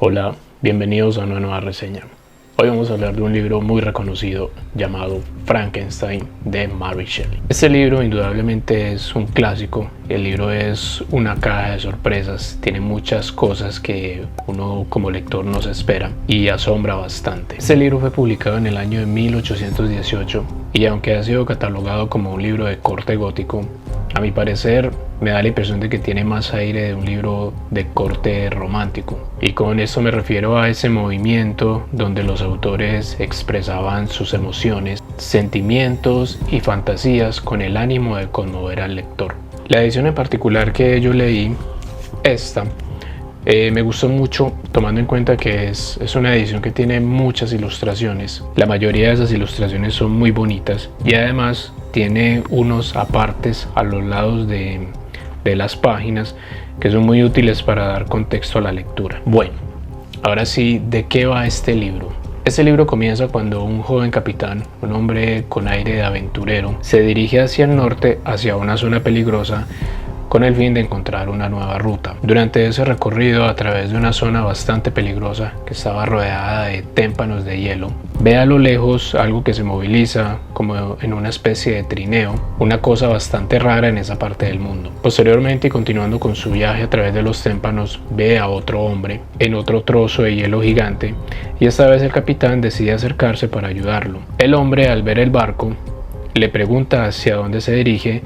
Hola, bienvenidos a una nueva reseña. Hoy vamos a hablar de un libro muy reconocido llamado Frankenstein de Mary Shelley. Este libro indudablemente es un clásico. El libro es una caja de sorpresas, tiene muchas cosas que uno como lector no se espera y asombra bastante. Este libro fue publicado en el año de 1818 y aunque ha sido catalogado como un libro de corte gótico, a mi parecer me da la impresión de que tiene más aire de un libro de corte romántico. Y con esto me refiero a ese movimiento donde los autores expresaban sus emociones, sentimientos y fantasías con el ánimo de conmover al lector. La edición en particular que yo leí, me gustó mucho, tomando en cuenta que es una edición que tiene muchas ilustraciones. La mayoría de esas ilustraciones son muy bonitas y además tiene unos apartes a los lados de las páginas que son muy útiles para dar contexto a la lectura. Bueno, ahora sí, ¿de qué va este libro? Este libro comienza cuando un joven capitán, un hombre con aire de aventurero, se dirige hacia el norte, hacia una zona peligrosa, con el fin de encontrar una nueva ruta. Durante ese recorrido a través de una zona bastante peligrosa que estaba rodeada de témpanos de hielo, ve a lo lejos algo que se moviliza como en una especie de trineo, una cosa bastante rara en esa parte del mundo. Posteriormente, continuando con su viaje a través de los témpanos, ve a otro hombre en otro trozo de hielo gigante y esta vez el capitán decide acercarse para ayudarlo. El hombre, al ver el barco, le pregunta hacia dónde se dirige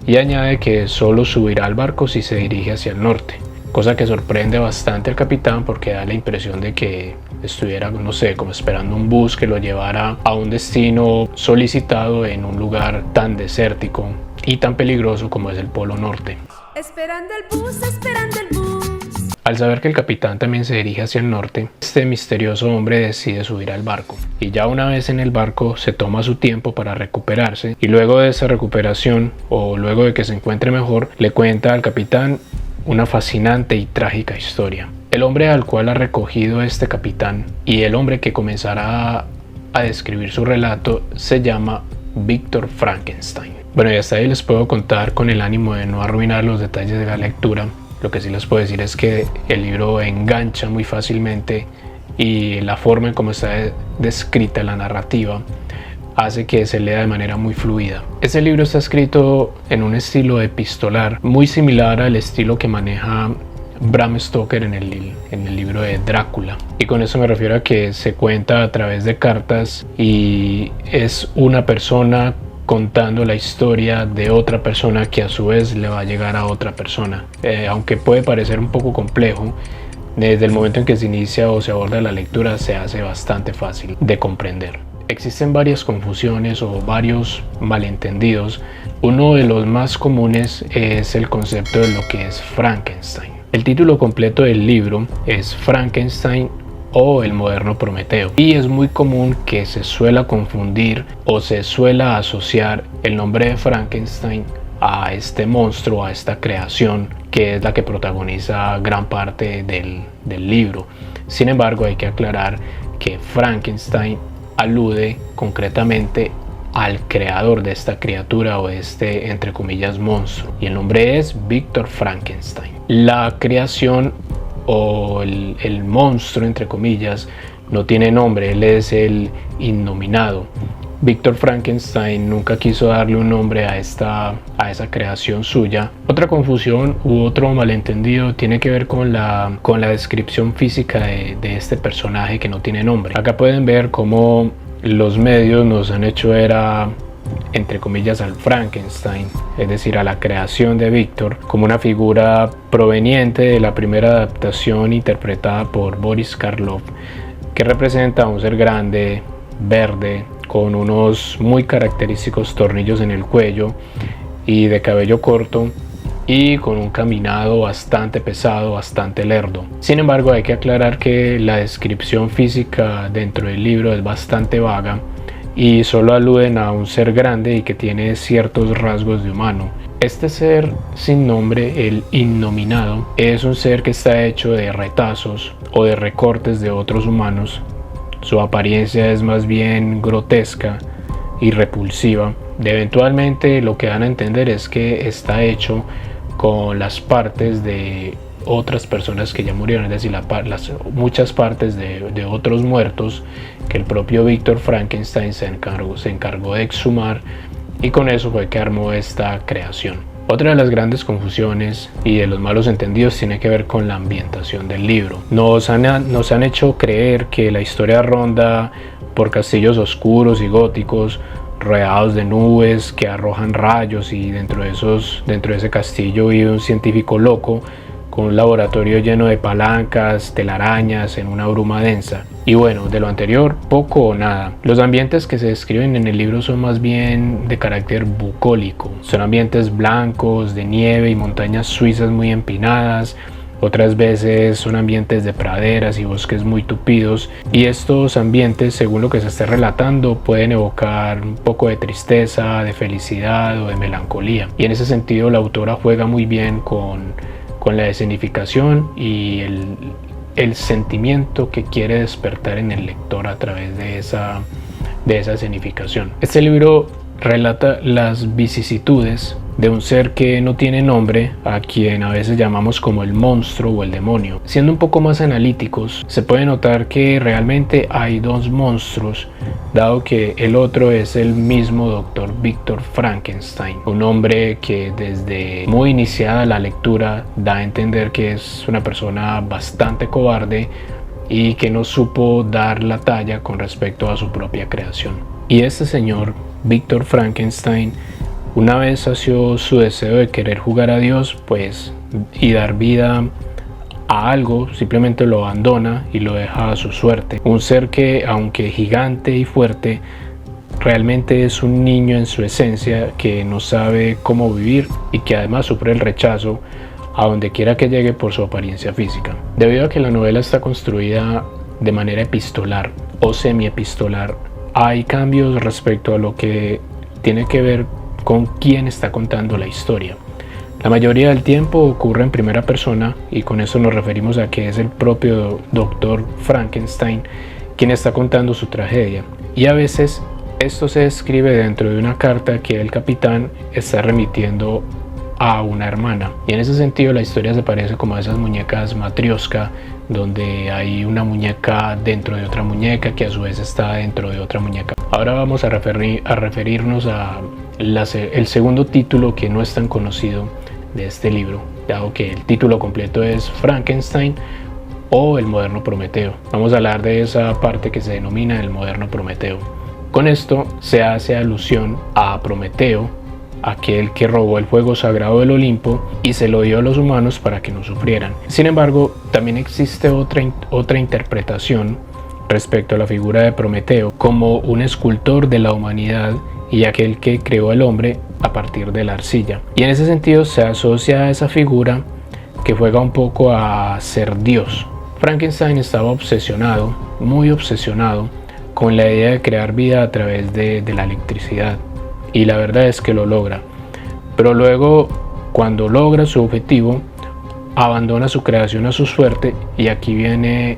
y añade que solo subirá al barco si se dirige hacia el norte, cosa que sorprende bastante al capitán porque da la impresión de que estuviera, no sé, como esperando un bus que lo llevara a un destino solicitado en un lugar tan desértico y tan peligroso como es el Polo Norte. Esperando el bus, esperando el bus. Al saber que el capitán también se dirige hacia el norte, este misterioso hombre decide subir al barco y ya una vez en el barco se toma su tiempo para recuperarse y luego de esa recuperación o luego de que se encuentre mejor le cuenta al capitán una fascinante y trágica historia. El hombre al cual ha recogido este capitán y el hombre que comenzará a describir su relato se llama Víctor Frankenstein. Bueno, y hasta ahí les puedo contar con el ánimo de no arruinar los detalles de la lectura. Lo que sí les puedo decir es que el libro engancha muy fácilmente y la forma en cómo está descrita la narrativa hace que se lea de manera muy fluida. Este libro está escrito en un estilo epistolar muy similar al estilo que maneja Bram Stoker en el libro de Drácula. Y con eso me refiero a que se cuenta a través de cartas y es una persona contando la historia de otra persona que a su vez le va a llegar a otra persona. Aunque puede parecer un poco complejo, desde el momento en que se inicia o se aborda la lectura se hace bastante fácil de comprender. Existen varias confusiones o varios malentendidos. Uno de los más comunes es el concepto de lo que es Frankenstein. El título completo del libro es Frankenstein o el moderno Prometeo y es muy común que se suela confundir o se suela asociar el nombre de Frankenstein a este monstruo, a esta creación que es la que protagoniza gran parte del libro. Sin embargo, hay que aclarar que Frankenstein alude concretamente al creador de esta criatura o este, entre comillas, monstruo, y el nombre es Víctor Frankenstein. La creación o el monstruo, entre comillas, no tiene nombre, él es el innominado. Víctor Frankenstein nunca quiso darle un nombre a esa creación suya. Otra confusión u otro malentendido tiene que ver con la descripción física de este personaje que no tiene nombre. Acá pueden ver cómo los medios nos han hecho ver entre comillas, al Frankenstein, es decir, a la creación de Víctor, como una figura proveniente de la primera adaptación interpretada por Boris Karloff, que representa a un ser grande, verde, con unos muy característicos tornillos en el cuello y de cabello corto y con un caminado bastante pesado, bastante lerdo. Sin embargo, hay que aclarar que la descripción física dentro del libro es bastante vaga y solo aluden a un ser grande y que tiene ciertos rasgos de humano. Este ser sin nombre, el innominado, es un ser que está hecho de retazos o de recortes de otros humanos. Su apariencia es más bien grotesca y repulsiva. Eventualmente lo que dan a entender es que está hecho con las partes de otras personas que ya murieron, es decir, muchas partes de otros muertos que el propio Víctor Frankenstein se encargó de exhumar, y con eso fue que armó esta creación. Otra de las grandes confusiones y de los malos entendidos tiene que ver con la ambientación del libro. Nos han hecho creer que la historia ronda por castillos oscuros y góticos, rodeados de nubes que arrojan rayos, y dentro de ese castillo vive un científico loco con un laboratorio lleno de palancas, telarañas, en una bruma densa. Y bueno, de lo anterior, poco o nada. Los ambientes que se describen en el libro son más bien de carácter bucólico. Son ambientes blancos, de nieve y montañas suizas muy empinadas. Otras veces son ambientes de praderas y bosques muy tupidos, y estos ambientes, según lo que se esté relatando, pueden evocar un poco de tristeza, de felicidad o de melancolía. Y en ese sentido la autora juega muy bien con la escenificación y el sentimiento que quiere despertar en el lector a través de esa escenificación. Este libro relata las vicisitudes de un ser que no tiene nombre, a quien a veces llamamos como el monstruo o el demonio. Siendo un poco más analíticos, se puede notar que realmente hay dos monstruos, dado que el otro es el mismo doctor Víctor Frankenstein, un hombre que desde muy iniciada la lectura da a entender que es una persona bastante cobarde y que no supo dar la talla con respecto a su propia creación. Y este señor, Víctor Frankenstein, una vez sació su deseo de querer jugar a Dios, y dar vida a algo, simplemente lo abandona y lo deja a su suerte. Un ser que, aunque gigante y fuerte, realmente es un niño en su esencia, que no sabe cómo vivir y que además sufre el rechazo a donde quiera que llegue por su apariencia física. Debido a que la novela está construida de manera epistolar o semi-epistolar, hay cambios respecto a lo que tiene que ver con quién está contando la historia. La mayoría del tiempo ocurre en primera persona, y con eso nos referimos a que es el propio doctor Frankenstein quien está contando su tragedia. Y a veces esto se describe dentro de una carta que el capitán está remitiendo a una hermana. Y en ese sentido la historia se parece como a esas muñecas Matrioshka, donde hay una muñeca dentro de otra muñeca que a su vez está dentro de otra muñeca. Ahora vamos a referirnos a el segundo título, que no es tan conocido, de este libro, dado que el título completo es Frankenstein o el moderno Prometeo. Vamos a hablar de esa parte que se denomina el moderno Prometeo. Con esto se hace alusión a Prometeo, aquel que robó el fuego sagrado del Olimpo y se lo dio a los humanos para que no sufrieran. Sin embargo, también existe otra interpretación respecto a la figura de Prometeo como un escultor de la humanidad y aquel que creó al hombre a partir de la arcilla. Y en ese sentido se asocia a esa figura que juega un poco a ser Dios. Frankenstein estaba obsesionado, muy obsesionado, con la idea de crear vida a través de la electricidad. Y la verdad es que lo logra. Pero luego, cuando logra su objetivo, abandona su creación a su suerte, y aquí viene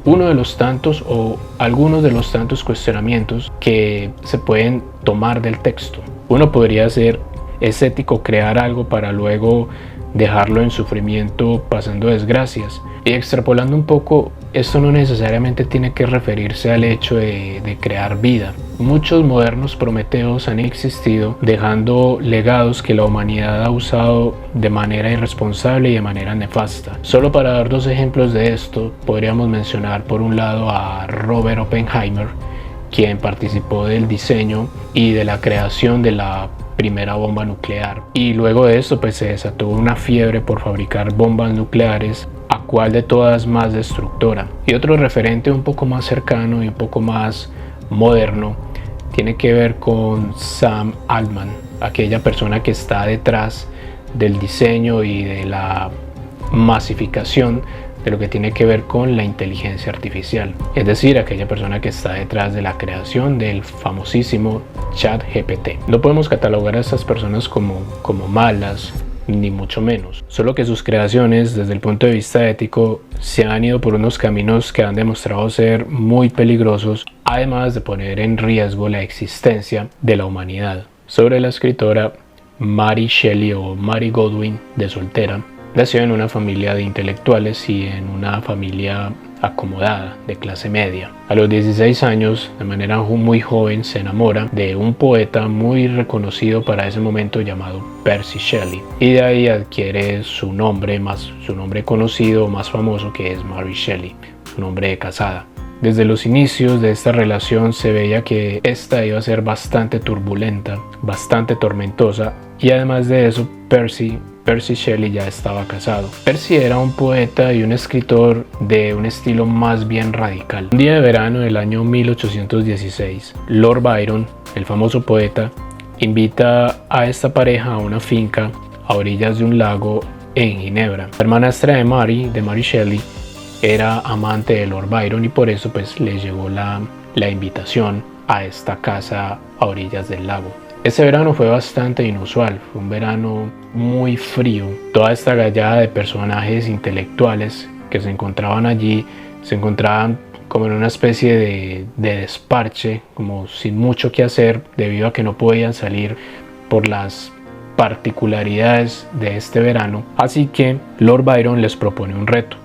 uno de los tantos o algunos de los tantos cuestionamientos que se pueden tomar del texto. Uno podría ser: ¿es ético crear algo para luego dejarlo en sufrimiento pasando desgracias? Y extrapolando un poco, esto no necesariamente tiene que referirse al hecho de crear vida. Muchos modernos Prometeos han existido, dejando legados que la humanidad ha usado de manera irresponsable y de manera nefasta. Solo para dar dos ejemplos de esto, podríamos mencionar por un lado a Robert Oppenheimer, quien participó del diseño y de la creación de la primera bomba nuclear. Y luego de esto se desató una fiebre por fabricar bombas nucleares, a cuál de todas más destructora. Y otro referente un poco más cercano y un poco más moderno tiene que ver con Sam Altman, aquella persona que está detrás del diseño y de la masificación de lo que tiene que ver con la inteligencia artificial, es decir, aquella persona que está detrás de la creación del famosísimo ChatGPT. No podemos catalogar a estas personas como malas, ni mucho menos, solo que sus creaciones desde el punto de vista ético se han ido por unos caminos que han demostrado ser muy peligrosos, además de poner en riesgo la existencia de la humanidad. Sobre la escritora Mary Shelley o Mary Godwin de Soltera, Nació en una familia de intelectuales y en una familia acomodada, de clase media. A los 16 años, de manera muy joven, se enamora de un poeta muy reconocido para ese momento llamado Percy Shelley, y de ahí adquiere su nombre conocido, más famoso, que es Mary Shelley, su nombre de casada. Desde los inicios de esta relación se veía que esta iba a ser bastante turbulenta, bastante tormentosa, y además de eso, Percy Shelley ya estaba casado. Percy era un poeta y un escritor de un estilo más bien radical. Un día de verano del año 1816, Lord Byron, el famoso poeta, invita a esta pareja a una finca a orillas de un lago en Ginebra. La hermanastra de Mary Shelley, era amante de Lord Byron y por eso pues le llegó la invitación a esta casa a orillas del lago. Ese verano fue bastante inusual, fue un verano muy frío. Toda esta gallada de personajes intelectuales que se encontraban allí, se encontraban como en una especie de desparche, como sin mucho que hacer debido a que no podían salir por las particularidades de este verano. Así que Lord Byron les propone un reto.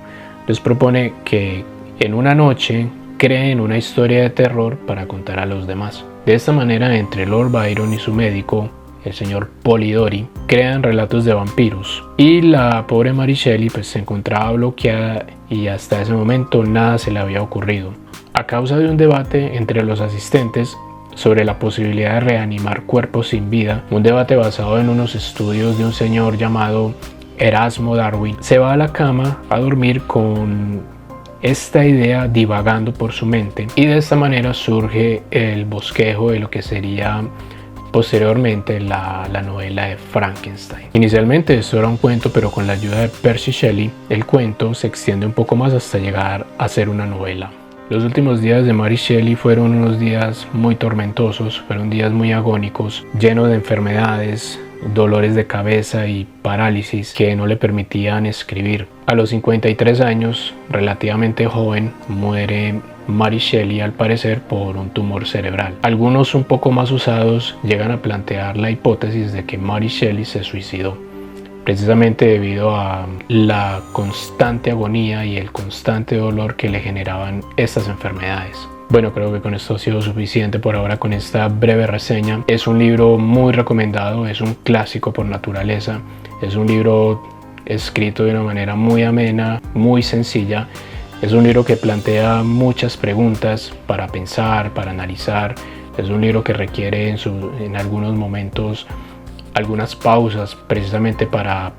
Les propone que en una noche creen una historia de terror para contar a los demás. De esta manera, entre Lord Byron y su médico, el señor Polidori, crean relatos de vampiros. Y la pobre Mary Shelley pues se encontraba bloqueada y hasta ese momento nada se le había ocurrido. A causa de un debate entre los asistentes sobre la posibilidad de reanimar cuerpos sin vida, un debate basado en unos estudios de un señor llamado Erasmo Darwin, se va a la cama a dormir con esta idea divagando por su mente, y de esta manera surge el bosquejo de lo que sería posteriormente la novela de Frankenstein. Inicialmente esto era un cuento, pero con la ayuda de Percy Shelley el cuento se extiende un poco más hasta llegar a ser una novela. Los últimos días de Mary Shelley fueron unos días muy tormentosos, fueron días muy agónicos, llenos de enfermedades, dolores de cabeza y parálisis que no le permitían escribir. A los 53 años, relativamente joven, muere Mary Shelley al parecer por un tumor cerebral. Algunos un poco más usados llegan a plantear la hipótesis de que Mary Shelley se suicidó, precisamente debido a la constante agonía y el constante dolor que le generaban estas enfermedades. Bueno, creo que con esto ha sido suficiente por ahora con esta breve reseña. Es un libro muy recomendado, es un clásico por naturaleza, es un libro escrito de una manera muy amena, muy sencilla. Es un libro que plantea muchas preguntas para pensar, para analizar. Es un libro que requiere en algunos momentos algunas pausas precisamente para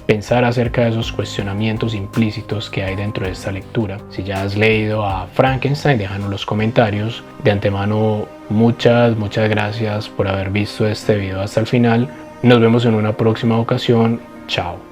pensar acerca de esos cuestionamientos implícitos que hay dentro de esta lectura. Si ya has leído a Frankenstein, déjanos en los comentarios. De antemano, muchas gracias por haber visto este video hasta el final. Nos vemos en una próxima ocasión. Chao.